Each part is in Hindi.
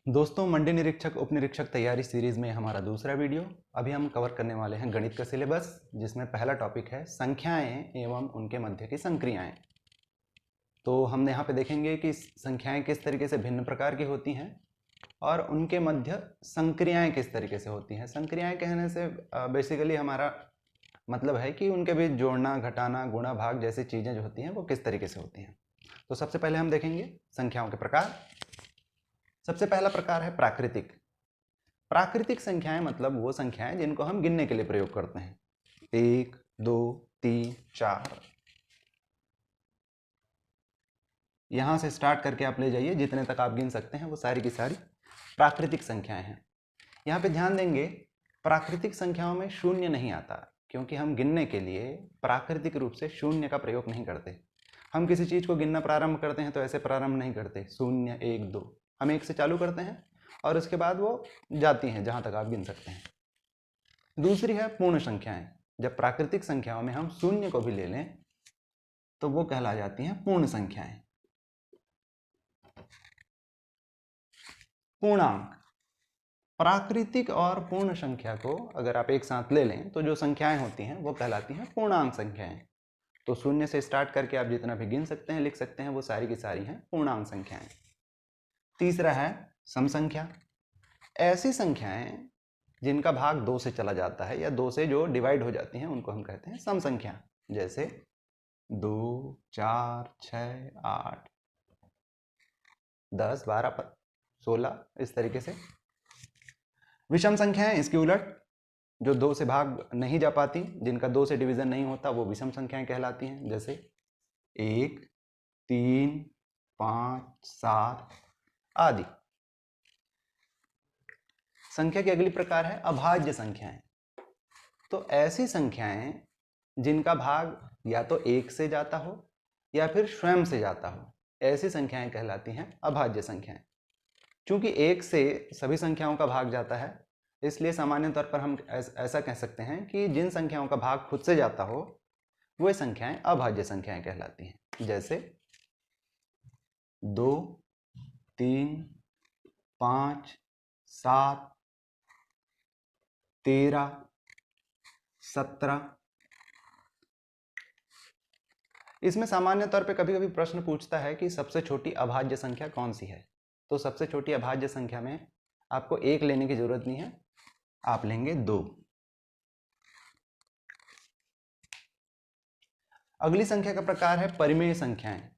दोस्तों, मंडी निरीक्षक उप निरीक्षक तैयारी सीरीज में हमारा दूसरा वीडियो। अभी हम कवर करने वाले हैं गणित का सिलेबस, जिसमें पहला टॉपिक है संख्याएं एवं उनके मध्य की संक्रियाएं। तो हम यहाँ पे देखेंगे कि संख्याएं किस तरीके से भिन्न प्रकार की होती हैं और उनके मध्य संक्रियाएं किस तरीके से होती हैं। संक्रियाएं कहने से बेसिकली हमारा मतलब है कि उनके बीच जोड़ना, घटाना, गुणा, भाग जैसी चीज़ें जो होती हैं वो किस तरीके से होती हैं। तो सबसे पहले हम देखेंगे संख्याओं के प्रकार। सबसे पहला प्रकार है प्राकृतिक। प्राकृतिक संख्याएं मतलब वो संख्याएं जिनको हम गिनने के लिए प्रयोग करते हैं। 1, 2, 3, 4, यहां से स्टार्ट करके आप ले जाइए, जितने तक आप गिन सकते हैं वो सारी की सारी प्राकृतिक संख्याएं हैं। यहाँ पे ध्यान देंगे, प्राकृतिक संख्याओं में शून्य नहीं आता, क्योंकि हम गिनने के लिए प्राकृतिक रूप से शून्य का प्रयोग नहीं करते। हम किसी चीज को गिनना प्रारंभ करते हैं तो ऐसे प्रारंभ नहीं करते 0, 1, 2। हम 1 से चालू करते हैं और उसके बाद वो जाती हैं जहां तक आप गिन सकते हैं। दूसरी है पूर्ण संख्याएं। जब प्राकृतिक संख्याओं में हम शून्य को भी ले लें तो वो कहला जाती हैं पूर्ण संख्याएं। पूर्णांक। प्राकृतिक और पूर्ण संख्या को अगर आप एक साथ ले लें तो जो संख्याएं होती हैं वो कहलाती हैं पूर्णांक संख्याएं। तो 0 से स्टार्ट करके आप जितना भी गिन सकते हैं, लिख सकते हैं, वो सारी की सारी हैं पूर्णांक संख्याएं। तीसरा है सम संख्या। ऐसी संख्याएं जिनका भाग 2 से चला जाता है या 2 से जो डिवाइड हो जाती हैं उनको हम कहते हैं सम संख्या। जैसे 2, 4, 6, 8, 10, 12, 16, इस तरीके से। विषम संख्याएं इसकी उलट, जो 2 से भाग नहीं जा पाती, जिनका 2 से डिवीजन नहीं होता, वो विषम संख्याएं कहलाती हैं। जैसे 1, 3, 5, 7 आदि। संख्या की अगली प्रकार है अभाज्य संख्याएं। तो ऐसी संख्याएं जिनका भाग या तो 1 से जाता हो या फिर स्वयं से जाता हो, ऐसी संख्याएं कहलाती हैं अभाज्य संख्याएं। चूंकि 1 से सभी संख्याओं का भाग जाता है, इसलिए सामान्य तौर पर हम ऐसा कह सकते हैं कि जिन संख्याओं का भाग खुद से जाता हो वो संख्याएं अभाज्य संख्याएं कहलाती हैं। जैसे 2, 3, 5, 7, 13, 17। इसमें सामान्य तौर पे कभी कभी प्रश्न पूछता है कि सबसे छोटी अभाज्य संख्या कौन सी है। तो सबसे छोटी अभाज्य संख्या में आपको 1 लेने की जरूरत नहीं है, आप लेंगे 2। अगली संख्या का प्रकार है परिमेय संख्याएं।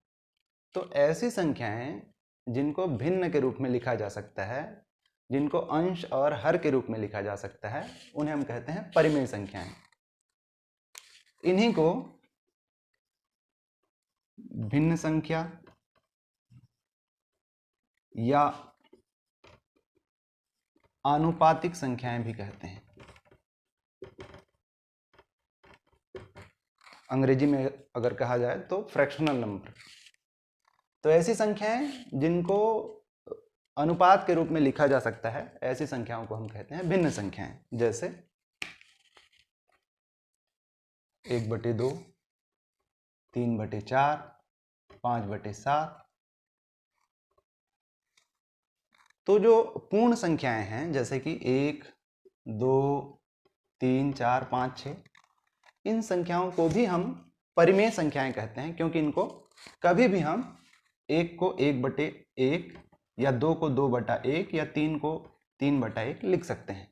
तो ऐसी संख्याएं जिनको भिन्न के रूप में लिखा जा सकता है, जिनको अंश और हर के रूप में लिखा जा सकता है, उन्हें हम कहते हैं परिमेय संख्याएं। इन्हीं को भिन्न संख्या या आनुपातिक संख्याएं भी कहते हैं। अंग्रेजी में अगर कहा जाए तो फ्रैक्शनल नंबर। तो ऐसी संख्याएं जिनको अनुपात के रूप में लिखा जा सकता है, ऐसी संख्याओं को हम कहते हैं भिन्न संख्याएं। जैसे 1/2, 3/4, 5/7। तो जो पूर्ण संख्याएं हैं, जैसे कि 1, 2, 3, 4, 5, 6, इन संख्याओं को भी हम परिमेय संख्याएं कहते हैं, क्योंकि इनको कभी भी हम 1 को 1/1 या 2 को 2/1 या 3 को 3/1 लिख सकते हैं।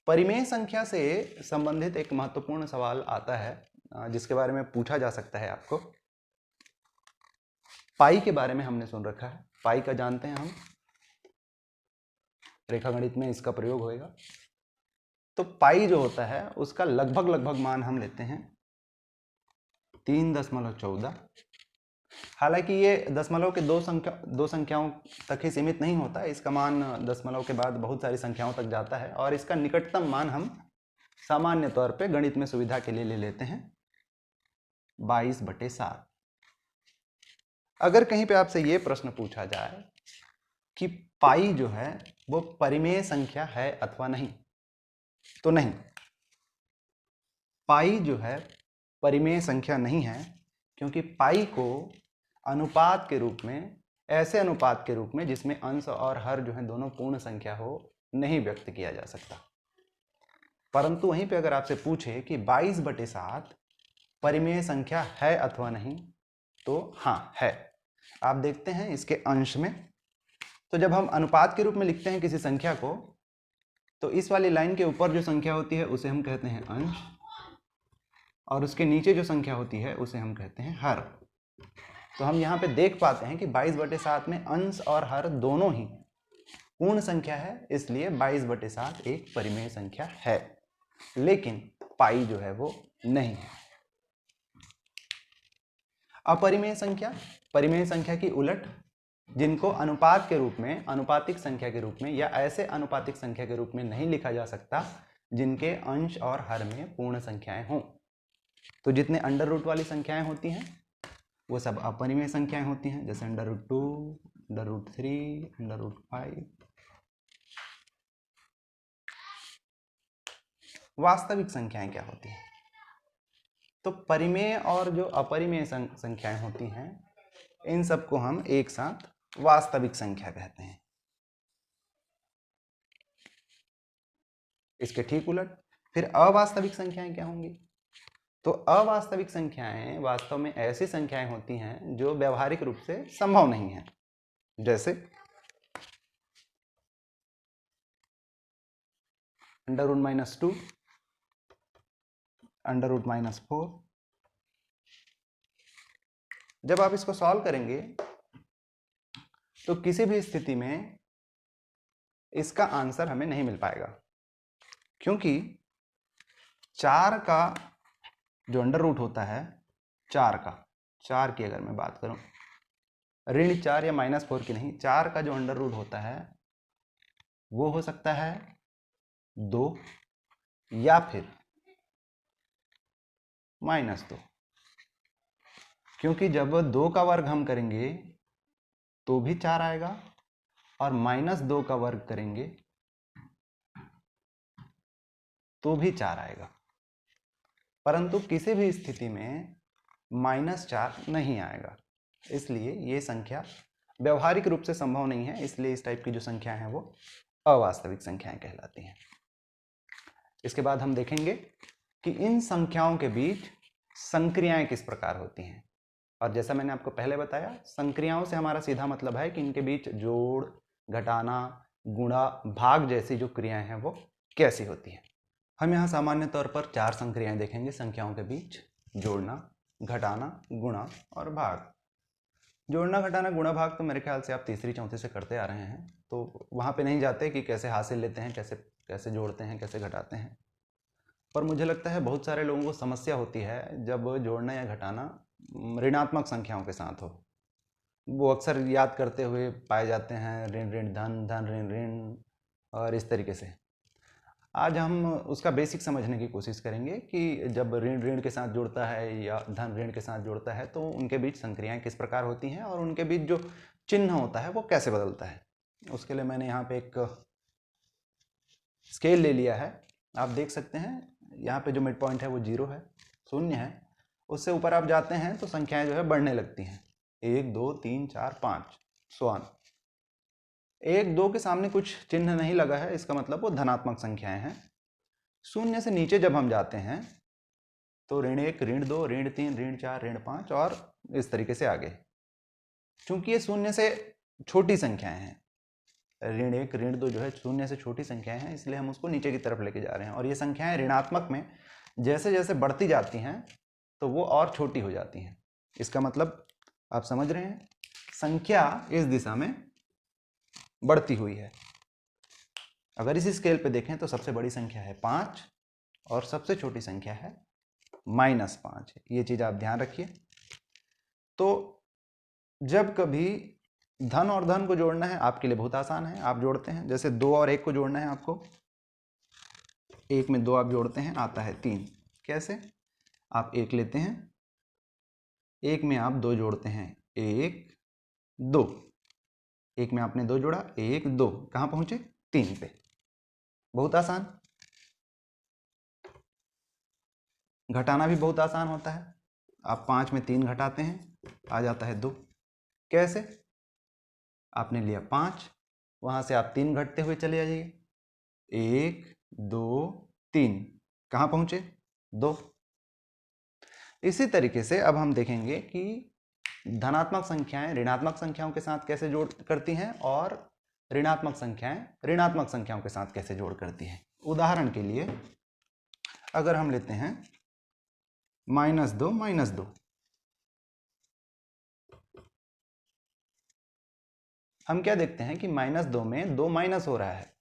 परिमेय संख्या से संबंधित एक महत्वपूर्ण सवाल आता है जिसके बारे में पूछा जा सकता है आपको। पाई के बारे में हमने सुन रखा है, पाई का जानते हैं हम, रेखागणित में इसका प्रयोग होएगा। तो पाई जो होता है उसका लगभग मान हम लेते हैं 3.14। हालांकि ये दशमलव के दो संख्याओं तक ही सीमित नहीं होता, इसका मान दशमलव के बाद बहुत सारी संख्याओं तक जाता है, और इसका निकटतम मान हम सामान्य तौर पे गणित में सुविधा के लिए ले लेते हैं 22/7। अगर कहीं पे आपसे ये प्रश्न पूछा जाए कि पाई जो है वो परिमेय संख्या है अथवा नहीं, तो नहीं, पाई जो है परिमेय संख्या नहीं है, क्योंकि पाई को अनुपात के रूप में ऐसे अनुपात के रूप में जिसमें अंश और हर जो है दोनों पूर्ण संख्या हो नहीं व्यक्त किया जा सकता। परंतु वहीं पे अगर आपसे पूछे कि 22/7 परिमेय संख्या है अथवा नहीं, तो हाँ है। आप देखते हैं इसके अंश में, तो जब हम अनुपात के रूप में लिखते हैं किसी संख्या को, तो इस वाली लाइन के ऊपर जो संख्या होती है उसे हम कहते हैं अंश, और उसके नीचे जो संख्या होती है उसे हम कहते हैं हर। तो हम यहाँ पे देख पाते हैं कि 22/7 में अंश और हर दोनों ही पूर्ण संख्या है, इसलिए 22/7 एक परिमेय संख्या है, लेकिन पाई जो है वो नहीं है। अपरिमेय संख्या, परिमेय संख्या की उलट, जिनको अनुपात के रूप में, अनुपातिक संख्या के रूप में या ऐसे अनुपातिक संख्या के रूप में नहीं लिखा जा सकता जिनके अंश और हर में पूर्ण संख्याएं हों। तो जितने अंडर रूट वाली संख्याएं होती हैं वो सब अपरिमेय संख्याएं होती हैं, जैसे √2, √3, √5। वास्तविक संख्याएं क्या होती हैं? तो परिमेय और जो अपरिमेय संख्याएं होती हैं, इन सबको हम एक साथ वास्तविक संख्या कहते हैं। इसके ठीक उलट फिर अवास्तविक संख्याएं क्या होंगी? तो अवास्तविक संख्याएं वास्तव में ऐसी संख्याएं होती हैं जो व्यवहारिक रूप से संभव नहीं है, जैसे √-2, √-4। जब आप इसको सॉल्व करेंगे तो किसी भी स्थिति में इसका आंसर हमें नहीं मिल पाएगा, क्योंकि 4 का जो अंडर रूट होता है, 4 की अगर मैं बात करूं, ऋण 4 या -4 की नहीं, 4 का जो अंडर रूट होता है वो हो सकता है 2 या फिर -2, क्योंकि जब 2 का वर्ग हम करेंगे तो भी 4 आएगा, और -2 का वर्ग करेंगे तो भी 4 आएगा, परंतु किसी भी स्थिति में -4 नहीं आएगा। इसलिए ये संख्या व्यवहारिक रूप से संभव नहीं है, इसलिए इस टाइप की जो संख्याएं हैं वो अवास्तविक संख्याएं कहलाती हैं। इसके बाद हम देखेंगे कि इन संख्याओं के बीच संक्रियाएं किस प्रकार होती हैं, और जैसा मैंने आपको पहले बताया, संक्रियाओं से हमारा सीधा मतलब है कि इनके बीच जोड़, घटाना, गुणा, भाग जैसी जो क्रियाएं हैं वो कैसी होती हैं। हम यहाँ सामान्य तौर पर 4 संक्रियाएं देखेंगे संख्याओं के बीच: जोड़ना, घटाना, गुणा और भाग। जोड़ना, घटाना, गुणा, भाग तो मेरे ख्याल से आप तीसरी चौथी से करते आ रहे हैं, तो वहाँ पे नहीं जाते कि कैसे हासिल लेते हैं, कैसे कैसे जोड़ते हैं, कैसे घटाते हैं। पर मुझे लगता है बहुत सारे लोगों को समस्या होती है जब जोड़ना या घटाना ऋणात्मक संख्याओं के साथ हो। वो अक्सर याद करते हुए पाए जाते हैं ऋण ऋण धन, धन ऋण ऋण, और इस तरीके से। आज हम उसका बेसिक समझने की कोशिश करेंगे कि जब ऋण ऋण के साथ जुड़ता है या धन ऋण के साथ जुड़ता है तो उनके बीच संक्रियाएं किस प्रकार होती हैं और उनके बीच जो चिन्ह होता है वो कैसे बदलता है। उसके लिए मैंने यहाँ पे एक स्केल ले लिया है, आप देख सकते हैं यहाँ पे जो मिड पॉइंट है वो 0 है, 0 है। उससे ऊपर आप जाते हैं तो संख्याएं जो है बढ़ने लगती हैं, 1 2 3 4 5 स्वान। 1 2 के सामने कुछ चिन्ह नहीं लगा है, इसका मतलब वो धनात्मक संख्याएं हैं। 0 से नीचे जब हम जाते हैं तो ऋण 1, ऋण 2, ऋण 3, ऋण 4, ऋण 5 और इस तरीके से आगे। चूंकि ये 0 से छोटी संख्याएं हैं, ऋण 1, ऋण 2 जो है 0 से छोटी संख्याएं हैं, इसलिए हम उसको नीचे की तरफ लेके जा रहे हैं। और ये संख्याएं ऋणात्मक में जैसे जैसे बढ़ती जाती हैं तो वो और छोटी हो जाती हैं। इसका मतलब आप समझ रहे हैं, संख्या इस दिशा में बढ़ती हुई है। अगर इसी स्केल पे देखें तो सबसे बड़ी संख्या है 5 और सबसे छोटी संख्या है -5। ये चीज आप ध्यान रखिए। तो जब कभी धन और धन को जोड़ना है, आपके लिए बहुत आसान है, आप जोड़ते हैं। जैसे 2 और 1 को जोड़ना है आपको, 1 में 2 आप जोड़ते हैं, आता है 3। कैसे? आप 1 लेते हैं, 1 में आप 2 जोड़ते हैं, 1 2, 1 में आपने 2 जोड़ा, 1 2, कहाँ पहुंचे? 3 पे। बहुत आसान। घटाना भी बहुत आसान होता है, आप 5 में 3 घटाते हैं, आ जाता है 2। कैसे? आपने लिया 5, वहाँ से आप 3 घटते हुए चले जाइए, 1 2 3, कहाँ पहुँचे 2। इसी तरीके से अब हम देखेंगे कि धनात्मक संख्याएं ऋणात्मक संख्याओं के साथ कैसे जोड़ करती हैं और ऋणात्मक संख्याएं ऋणात्मक संख्याओं के साथ कैसे जोड़ करती हैं। उदाहरण के लिए अगर हम लेते हैं -2, हम क्या देखते हैं कि -2 में 2 माइनस हो रहा है,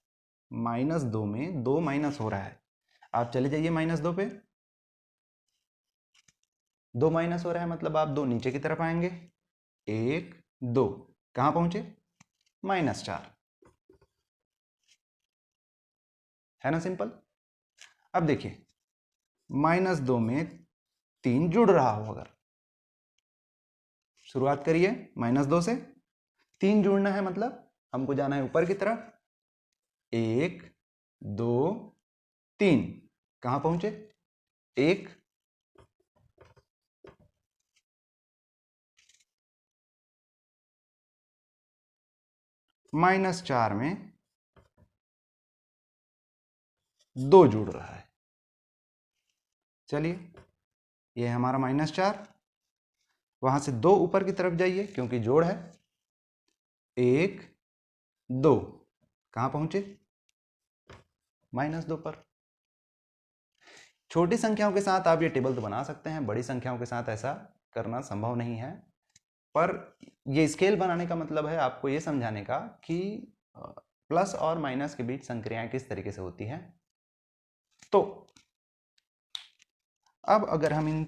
-2 में 2 माइनस हो रहा है। आप चले जाइए -2 पे, 2 माइनस हो रहा है मतलब आप 2 नीचे की तरफ आएंगे, 1 2, कहाँ पहुंचे -4, है ना सिंपल। अब देखिए -2 में 3 जुड़ रहा हो, अगर शुरुआत करिए -2 से, 3 जुड़ना है मतलब हमको जाना है ऊपर की तरफ, 1 2 3, कहाँ पहुंचे 1, -4 में 2 जुड़ रहा है। चलिए ये है हमारा -4, वहां से 2 ऊपर की तरफ जाइए क्योंकि जोड़ है, 1 2, कहाँ पहुंचे -2 पर। छोटी संख्याओं के साथ आप ये टेबल तो बना सकते हैं, बड़ी संख्याओं के साथ ऐसा करना संभव नहीं है। पर ये स्केल बनाने का मतलब है आपको ये समझाने का कि प्लस और माइनस के बीच संक्रियाएं किस तरीके से होती हैं। तो अब अगर हम इन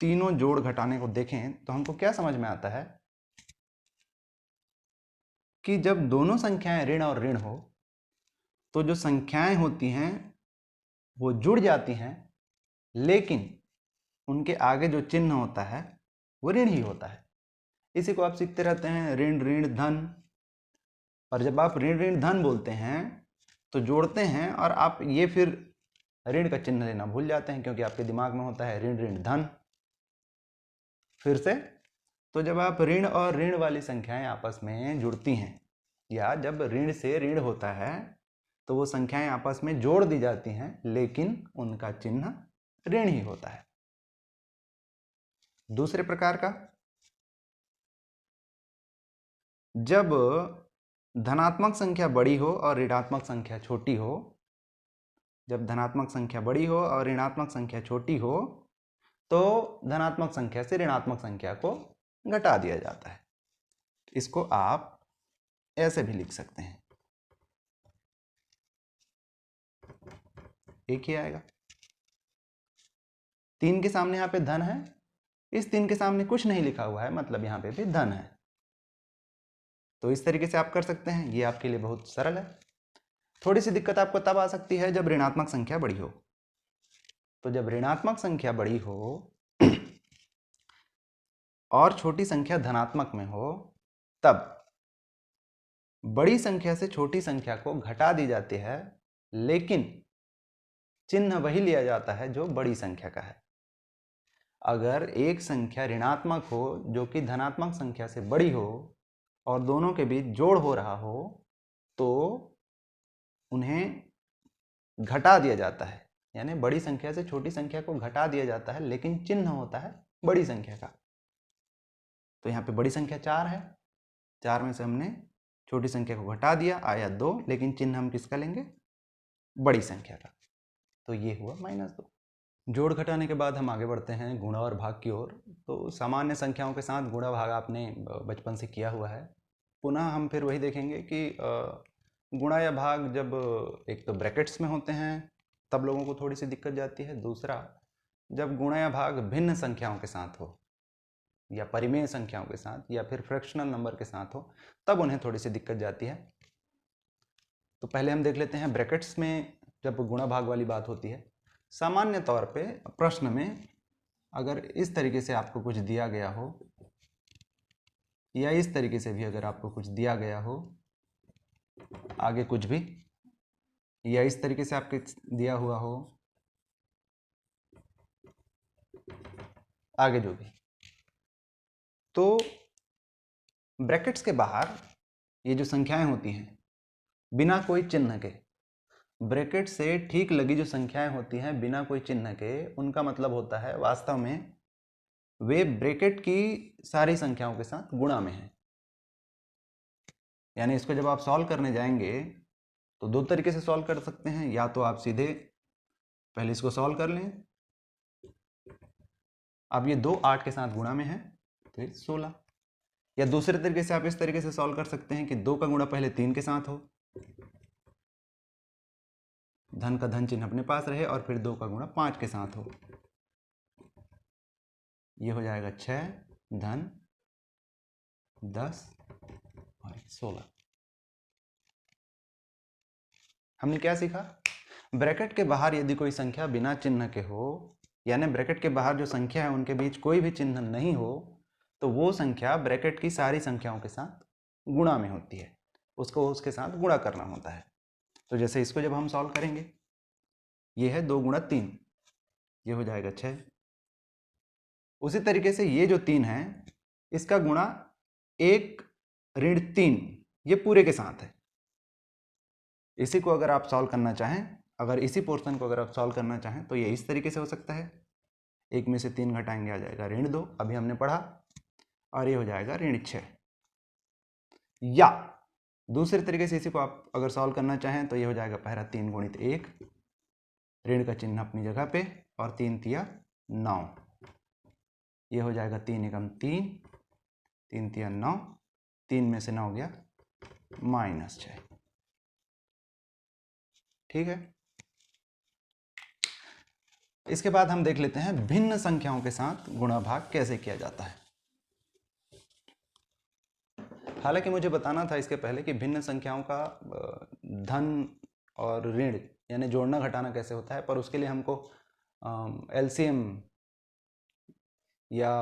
तीनों जोड़ घटाने को देखें तो हमको क्या समझ में आता है कि जब दोनों संख्याएं ऋण और ऋण हो तो जो संख्याएं होती हैं वो जुड़ जाती हैं, लेकिन उनके आगे जो चिन्ह होता है वो ऋण ही होता है। इसी को आप सीखते रहते हैं, ऋण ऋण धन। और जब आप ऋण ऋण धन बोलते हैं तो जोड़ते हैं और आप ये फिर ऋण का चिन्ह लेना भूल जाते हैं क्योंकि आपके दिमाग में होता है ऋण ऋण धन। फिर से, तो जब आप ऋण और ऋण वाली संख्याएं आपस में जुड़ती हैं या जब ऋण से ऋण होता है तो वो संख्याएं आपस में जोड़ दी जाती हैं, लेकिन उनका चिन्ह ऋण ही होता है। दूसरे प्रकार का, जब धनात्मक संख्या बड़ी हो और ऋणात्मक संख्या छोटी हो, जब धनात्मक संख्या बड़ी हो और ऋणात्मक संख्या छोटी हो तो धनात्मक संख्या से ऋणात्मक संख्या को घटा दिया जाता है। इसको आप ऐसे भी लिख सकते हैं, एक ही आएगा। 3 के सामने यहाँ पे धन है, इस 3 के सामने कुछ नहीं लिखा हुआ है मतलब यहाँ पे भी धन है। तो इस तरीके से आप कर सकते हैं, ये आपके लिए बहुत सरल है। थोड़ी सी दिक्कत आपको तब आ सकती है जब ऋणात्मक संख्या बड़ी हो। तो जब ऋणात्मक संख्या बड़ी हो और छोटी संख्या धनात्मक में हो, तब बड़ी संख्या से छोटी संख्या को घटा दी जाती है, लेकिन चिन्ह वही लिया जाता है जो बड़ी संख्या का है। अगर एक संख्या ऋणात्मक हो जो कि धनात्मक संख्या से बड़ी हो और दोनों के बीच जोड़ हो रहा हो तो उन्हें घटा दिया जाता है, यानी बड़ी संख्या से छोटी संख्या को घटा दिया जाता है, लेकिन चिन्ह होता है बड़ी संख्या का। तो यहाँ पे बड़ी संख्या 4 है, 4 में से हमने छोटी संख्या को घटा दिया, आया 2, लेकिन चिन्ह हम किसका लेंगे, बड़ी संख्या का। तो ये हुआ -2। जोड़ घटाने के बाद हम आगे बढ़ते हैं गुणा और भाग की ओर। तो सामान्य संख्याओं के साथ गुणा भाग आपने बचपन से किया हुआ है। पुनः हम फिर वही देखेंगे कि गुणा या भाग जब एक तो ब्रैकेट्स में होते हैं तब लोगों को थोड़ी सी दिक्कत जाती है, दूसरा जब गुणा या भाग भिन्न संख्याओं के साथ हो या परिमेय संख्याओं के साथ या फिर फ्रैक्शनल नंबर के साथ हो तब उन्हें थोड़ी सी दिक्कत जाती है। तो पहले हम देख लेते हैं ब्रैकेट्स में जब गुणा भाग वाली बात होती है। सामान्य तौर पे प्रश्न में अगर इस तरीके से आपको कुछ दिया गया हो या इस तरीके से भी अगर आपको कुछ दिया गया हो, आगे कुछ भी, या इस तरीके से आपके दिया हुआ हो, आगे जो भी, तो ब्रैकेट्स के बाहर ये जो संख्याएं होती हैं बिना कोई चिन्ह के, ब्रैकेट से ठीक लगी जो संख्याएं होती हैं बिना कोई चिन्ह के, उनका मतलब होता है वास्तव में वे ब्रैकेट की सारी संख्याओं के साथ गुणा में है। यानी इसको जब आप सॉल्व करने जाएंगे तो दो तरीके से सॉल्व कर सकते हैं। या तो आप सीधे पहले इसको सॉल्व कर लें, अब ये 2 8 के साथ गुणा में है तो ये 16। या दूसरे तरीके से आप इस तरीके से सॉल्व कर सकते हैं कि 2 का गुणा पहले 3 के साथ हो, धन का धन चिन्ह अपने पास रहे, और फिर 2 का गुणा 5 के साथ हो। ये हो जाएगा 6 धन 10 और 16। हमने क्या सीखा? ब्रैकेट के बाहर यदि कोई संख्या बिना चिन्ह के हो, यानी ब्रैकेट के बाहर जो संख्या है उनके बीच कोई भी चिन्ह नहीं हो, तो वो संख्या ब्रैकेट की सारी संख्याओं के साथ गुणा में होती है, उसको उसके साथ गुणा करना होता है। तो जैसे इसको जब हम सॉल्व करेंगे, ये है 2 गुणा 3, ये हो जाएगा 6। उसी तरीके से ये जो 3 है इसका गुणा 1 ऋण 3, ये पूरे के साथ है। इसी को अगर आप सॉल्व करना चाहें, अगर इसी पोर्शन को अगर आप सॉल्व करना चाहें तो ये इस तरीके से हो सकता है। 1 में से 3 घटाएंगे आ जाएगा ऋण 2, अभी हमने पढ़ा, और ये हो जाएगा ऋण 6। या दूसरे तरीके से इसी को आप अगर सॉल्व करना चाहें तो ये हो जाएगा पहला 3 गुणित 1, ऋण का चिन्ह अपनी जगह पे, और 3 तिया 9, ये हो जाएगा 3 एकम 3, 3 तिया 9, 3 में से 9 गया -6। ठीक है। इसके बाद हम देख लेते हैं भिन्न संख्याओं के साथ गुणा भाग कैसे किया जाता है। हालांकि मुझे बताना था इसके पहले कि भिन्न संख्याओं का धन और ऋण यानी जोड़ना घटाना कैसे होता है, पर उसके लिए हमको एलसीएम या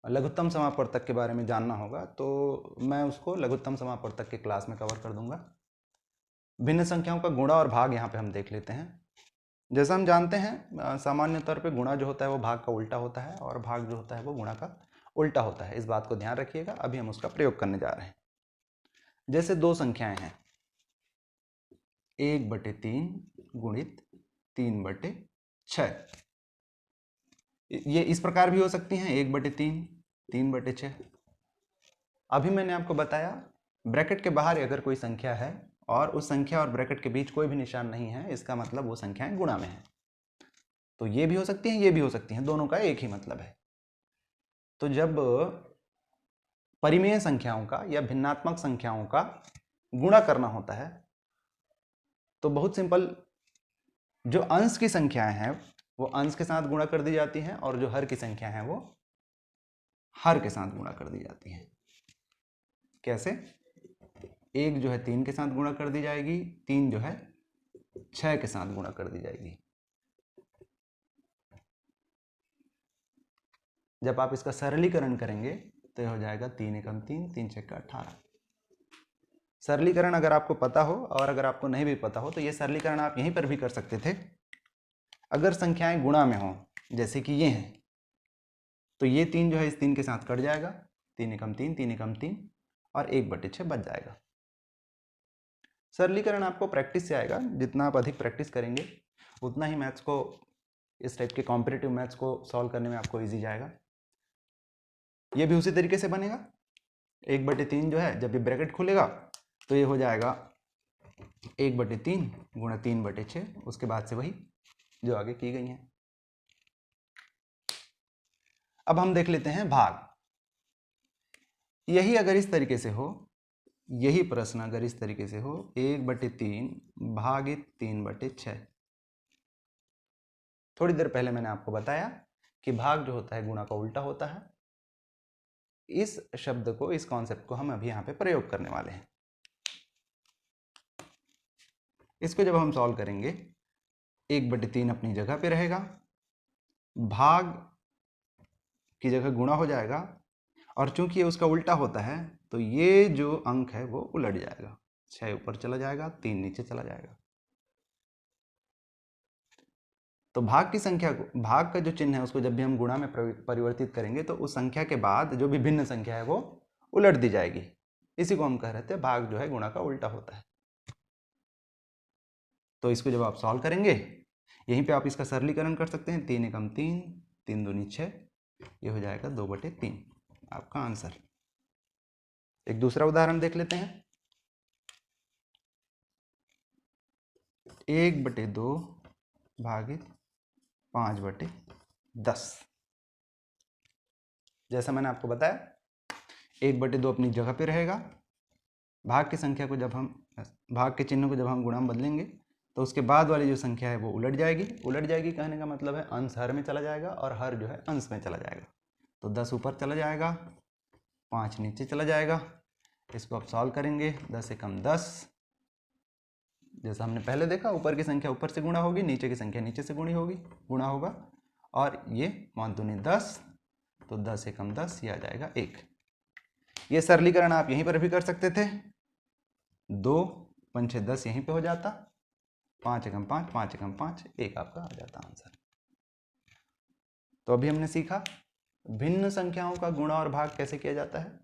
लघुत्तम समापवर्तक के बारे में जानना होगा, तो मैं उसको लघुत्तम समापवर्तक के क्लास में कवर कर दूंगा। भिन्न संख्याओं का गुणा और भाग यहाँ पे हम देख लेते हैं। जैसा हम जानते हैं सामान्य तौर पे गुणा जो होता है वो भाग का उल्टा होता है, और भाग जो होता है वो गुणा का उल्टा होता है। इस बात को ध्यान रखिएगा, अभी हम उसका प्रयोग करने जा रहे हैं। जैसे दो संख्याएं हैं 1/3 गुणित 3/6, ये इस प्रकार भी हो सकती हैं 1/3 3/6। अभी मैंने आपको बताया ब्रैकेट के बाहर अगर कोई संख्या है और उस संख्या और ब्रैकेट के बीच कोई भी निशान नहीं है, इसका मतलब वो संख्याएं गुणा में है। तो ये भी हो सकती हैं, ये भी हो सकती हैं, दोनों का एक ही मतलब है। तो जब परिमेय संख्याओं का या भिन्नात्मक संख्याओं का गुणा करना होता है तो बहुत सिंपल, जो अंश की संख्याएं हैं वो अंश के साथ गुणा कर दी जाती हैं, और जो हर की संख्या है वो हर के साथ गुणा कर दी जाती हैं। कैसे? 1 जो है 3 के साथ गुणा कर दी जाएगी, 3 जो है 6 के साथ गुणा कर दी जाएगी। जब आप इसका सरलीकरण करेंगे तो यह हो जाएगा 3 एकम 3, 3 छक्का 18। सरलीकरण अगर आपको पता हो और अगर आपको नहीं भी पता हो तो ये सरलीकरण आप यहीं पर भी कर सकते थे। अगर संख्याएं गुणा में हो, जैसे कि ये हैं, तो ये 3 जो है इस 3 के साथ कट जाएगा, 3 एकम 3, 3 एकम 3, और 1/6 बच जाएगा। सरलीकरण आपको प्रैक्टिस से आएगा, जितना आप अधिक प्रैक्टिस करेंगे उतना ही मैथ्स को, इस टाइप के कॉम्पिटिटिव मैथ्स को सॉल्व करने में आपको ईजी जाएगा। ये भी उसी तरीके से बनेगा। 1/3 जो है जब ये ब्रैकेट खुलेगा तो ये हो जाएगा 1/3 गुणा 3/6, उसके बाद से वही जो आगे की गई हैं। अब हम देख लेते हैं भाग। यही अगर इस तरीके से हो, यही प्रश्न अगर इस तरीके से हो 1/3 भागित 3/6। थोड़ी देर पहले मैंने आपको बताया कि भाग जो होता है गुणा का उल्टा होता है। इस शब्द को, इस कॉन्सेप्ट को हम अभी यहाँ पे प्रयोग करने वाले हैं। इसको जब हम सॉल्व करेंगे 1/3 अपनी जगह पे रहेगा, भाग की जगह गुणा हो जाएगा, और चूंकि ये उसका उल्टा होता है तो ये जो अंक है वो उलट जाएगा, 6 ऊपर चला जाएगा, 3 नीचे चला जाएगा। तो भाग की संख्या को, भाग का जो चिन्ह है उसको जब भी हम गुणा में परिवर्तित करेंगे तो उस संख्या के बाद जो भी भिन्न संख्या है वो उलट दी जाएगी। इसी को हम कह रहे थे भाग जो है गुणा का उल्टा होता है। तो इसको जब आप सॉल्व करेंगे, यहीं पे आप इसका सरलीकरण कर सकते हैं। 3 एकम 3, 3 दूनी 6, ये हो जाएगा 2/3 आपका आंसर। एक दूसरा उदाहरण देख लेते हैं। 1/2 भागित 5/10। जैसा मैंने आपको बताया 1/2 अपनी जगह पे रहेगा। भाग की संख्या को जब हम भाग के चिन्ह को जब हम गुणा में बदलेंगे तो उसके बाद वाली जो संख्या है वो उलट जाएगी। उलट जाएगी कहने का मतलब है अंश हर में चला जाएगा और हर जो है अंश में चला जाएगा। तो 10 ऊपर चला जाएगा, 5 नीचे चला जाएगा। इसको आप सॉल्व करेंगे। 10 एकम 10, जैसा हमने पहले देखा ऊपर की संख्या ऊपर से गुणा होगी, नीचे की संख्या नीचे से गुणा होगा। और ये 5 दूनी 10, तो 10 एकम 10, ये आ जाएगा 1। ये सरलीकरण आप यहीं पर भी कर सकते थे। 2 पंचे 10 यहीं पे हो जाता, 5 एकम 5, 5 एकम 5, 1 आपका आ जाता आंसर। तो अभी हमने सीखा भिन्न संख्याओं का गुणा और भाग कैसे किया जाता है।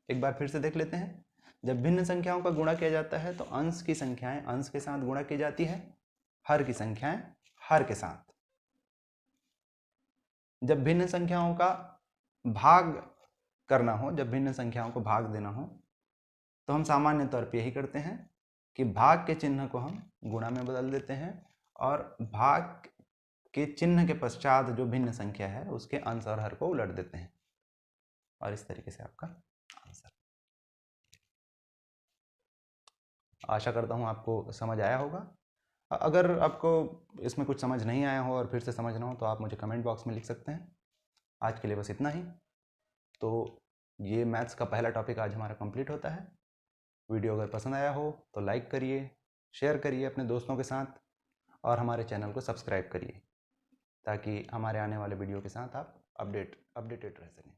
एक बार फिर से देख लेते हैं। जब भिन्न संख्याओं का गुणा किया जाता है तो अंश की संख्याएं अंश के साथ गुणा की जाती है, हर की संख्याएं हर के साथ। जब भिन्न संख्याओं का भाग करना हो, जब भिन्न संख्याओं को भाग देना हो, तो हम सामान्य तौर पर यही करते हैं कि भाग के चिन्ह को हम गुणा में बदल देते हैं और भाग के चिन्ह के पश्चात जो भिन्न संख्या है उसके अंश और हर को उलट देते हैं, और इस तरीके से आपका आंसर। आशा करता हूँ आपको समझ आया होगा। अगर आपको इसमें कुछ समझ नहीं आया हो और फिर से समझना हो तो आप मुझे कमेंट बॉक्स में लिख सकते हैं। आज के लिए बस इतना ही। तो ये मैथ्स का पहला टॉपिक आज हमारा कंप्लीट होता है। वीडियो अगर पसंद आया हो तो लाइक करिए, शेयर करिए अपने दोस्तों के साथ और हमारे चैनल को सब्सक्राइब करिए ताकि हमारे आने वाले वीडियो के साथ आप अपडेटेड रह सकें।